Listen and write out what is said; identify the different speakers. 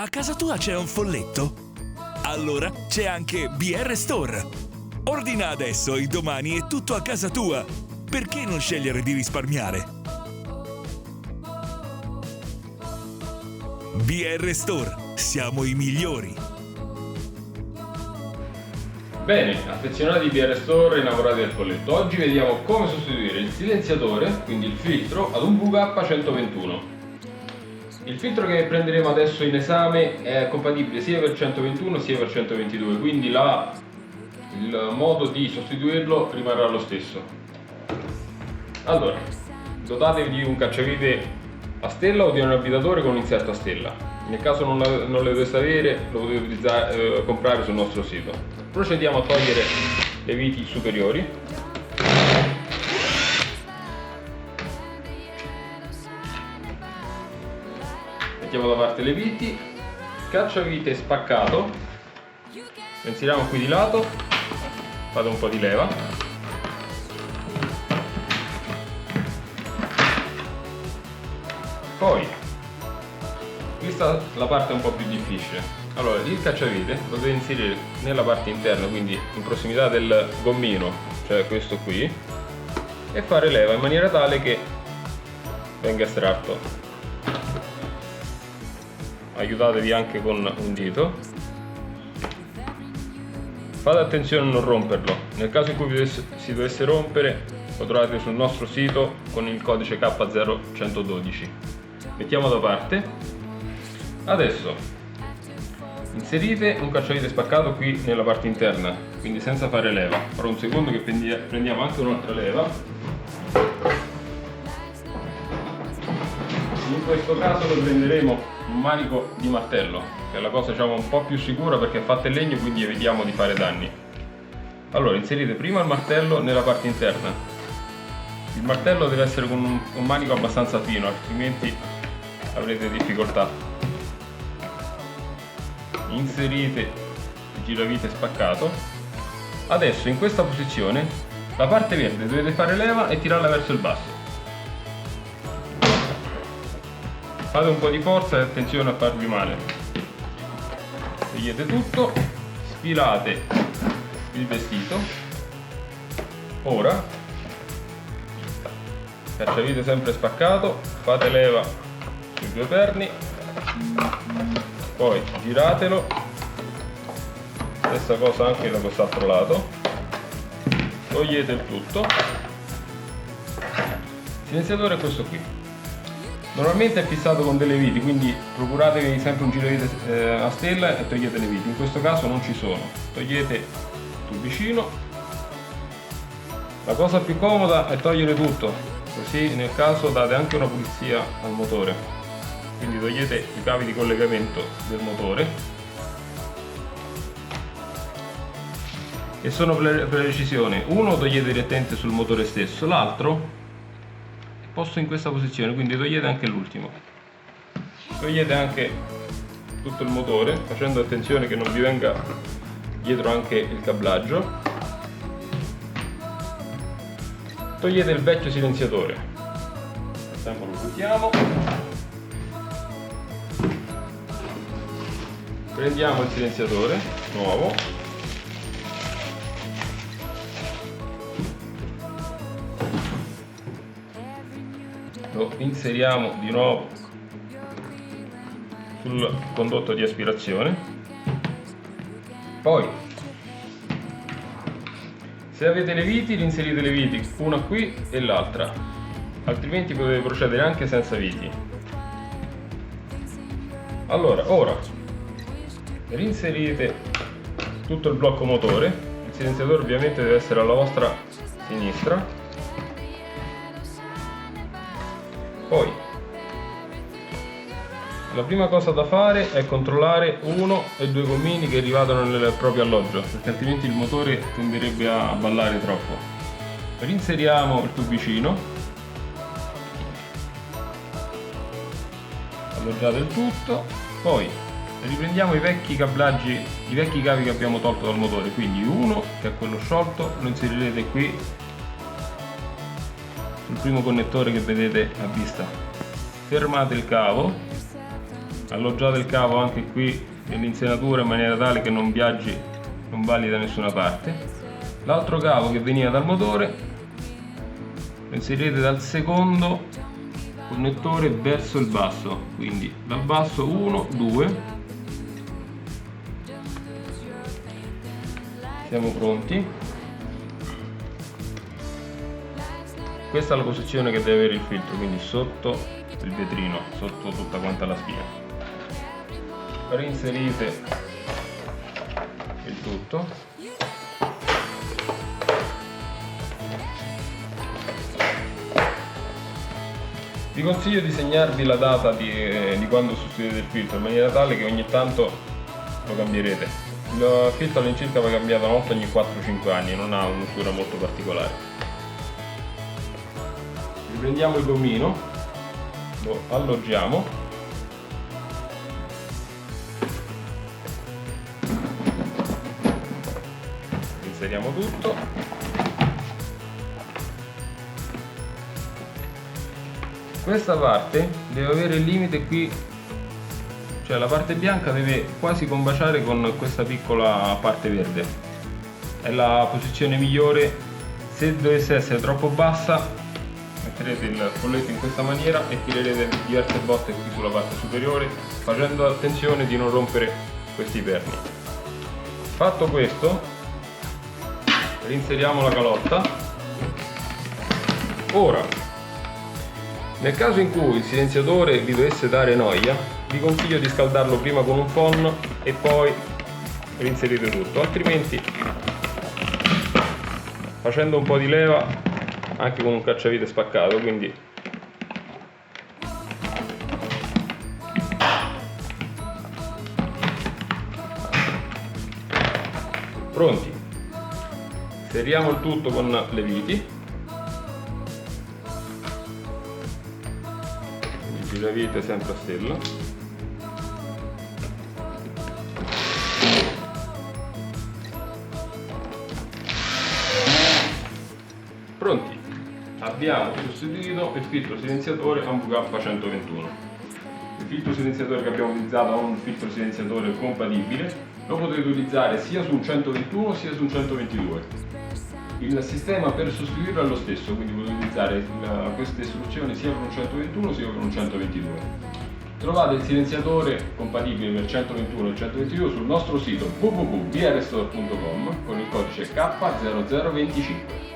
Speaker 1: A casa tua c'è un folletto? Allora c'è anche BR Store. Ordina adesso e domani è tutto a casa tua. Perché non scegliere di risparmiare? BR Store, siamo i migliori.
Speaker 2: Bene, affezionati di BR Store e innamorati del folletto, oggi vediamo come sostituire il silenziatore, quindi il filtro, ad un VK121. Il filtro che prenderemo adesso in esame è compatibile sia per 121 sia per 122, quindi il modo di sostituirlo rimarrà lo stesso. Allora, dotatevi di un cacciavite a stella o di un avvitatore con un inserto a stella. Nel caso non le doveste avere, lo potete comprare sul nostro sito. Procediamo a togliere le viti superiori. Mettiamo da parte le viti, cacciavite spaccato, lo inseriamo qui di lato, fate un po' di leva, poi qui sta la parte un po' più difficile. Allora, il cacciavite lo dovete inserire nella parte interna, quindi in prossimità del gommino, cioè questo qui, e fare leva in maniera tale che venga estratto. Aiutatevi anche con un dito. Fate attenzione a non romperlo. Nel caso in cui si dovesse rompere, lo trovate sul nostro sito con il codice K0112. Mettiamo da parte. Adesso inserite un cacciavite spaccato qui nella parte interna, quindi senza fare leva. Ora un secondo che prendiamo anche un'altra leva. In questo caso lo prenderemo un manico di martello, che è la cosa diciamo un po' più sicura perché è fatta in legno, quindi evitiamo di fare danni. Allora, inserite prima il martello nella parte interna. Il martello deve essere con un manico abbastanza fino, altrimenti avrete difficoltà. Inserite il giravite spaccato. Adesso in questa posizione la parte verde dovete fare leva e tirarla verso il basso. Fate un po' di forza e attenzione a farvi male. Togliete tutto, sfilate il vestito. Ora cacciavite sempre spaccato, fate leva sui due perni, poi giratelo, stessa cosa anche da quest'altro lato, togliete il tutto. Il silenziatore è questo qui. Normalmente è fissato con delle viti, quindi procuratevi sempre un giravite a stella e togliete le viti. In questo caso non ci sono. Togliete il tubicino. La cosa più comoda è togliere tutto, così nel caso date anche una pulizia al motore. Quindi togliete i cavi di collegamento del motore, che sono per precisione. Uno togliete direttamente sul motore stesso, l'altro posto in questa posizione, quindi togliete anche l'ultimo. Togliete anche tutto il motore, facendo attenzione che non vi venga dietro anche il cablaggio. Togliete il vecchio silenziatore. Lo buttiamo. Prendiamo il silenziatore nuovo. Lo inseriamo di nuovo sul condotto di aspirazione. Poi, se avete le viti, inserite le viti, una qui e l'altra, altrimenti potete procedere anche senza viti. Allora, ora rinserite tutto il blocco motore. Il silenziatore ovviamente deve essere alla vostra sinistra. Poi la prima cosa da fare è controllare uno e due gommini che rivadono nel proprio alloggio, perché altrimenti il motore tenderebbe a ballare troppo. Rinseriamo il tubicino, alloggiate il tutto, poi riprendiamo i vecchi cablaggi, i vecchi cavi che abbiamo tolto dal motore, quindi uno che è quello sciolto lo inserirete qui sul primo connettore che vedete a vista. Fermate il cavo, alloggiate il cavo anche qui nell'insenatura in maniera tale che non viaggi, non vali da nessuna parte. L'altro cavo che veniva dal motore lo inserite dal secondo connettore verso il basso, quindi dal basso 1, 2. Siamo pronti. Questa è la posizione che deve avere il filtro, quindi sotto il vetrino, sotto tutta quanta la spina. Reinserite il tutto. Vi consiglio di segnarvi la data di quando sostituite il filtro in maniera tale che ogni tanto lo cambierete. Il filtro all'incirca va cambiato una volta ogni 4-5 anni, non ha un'usura molto particolare. Riprendiamo il gommino, lo alloggiamo. Inseriamo tutto. Questa parte deve avere il limite qui, cioè la parte bianca deve quasi combaciare con questa piccola parte verde. È la posizione migliore. Se dovesse essere troppo bassa, metterete il folletto in questa maniera e tirerete diverse botte qui sulla parte superiore, facendo attenzione di non rompere questi perni. Fatto questo, reinseriamo la calotta. Ora, nel caso in cui il silenziatore vi dovesse dare noia, vi consiglio di scaldarlo prima con un phon e poi reinserite tutto, altrimenti facendo un po' di leva anche con un cacciavite spaccato, quindi pronti. Seriamo il tutto con le viti. Giravite sempre a stella. Pronti. Abbiamo sostituito il filtro silenziatore a un VK121. Il filtro silenziatore che abbiamo utilizzato è un filtro silenziatore compatibile, lo potete utilizzare sia su un 121 sia su un 122. Il sistema per sostituirlo è lo stesso, quindi potete utilizzare queste istruzioni sia per un 121 sia per un 122. Trovate il silenziatore compatibile per 121 e 122 sul nostro sito www.brstore.com con il codice K0025.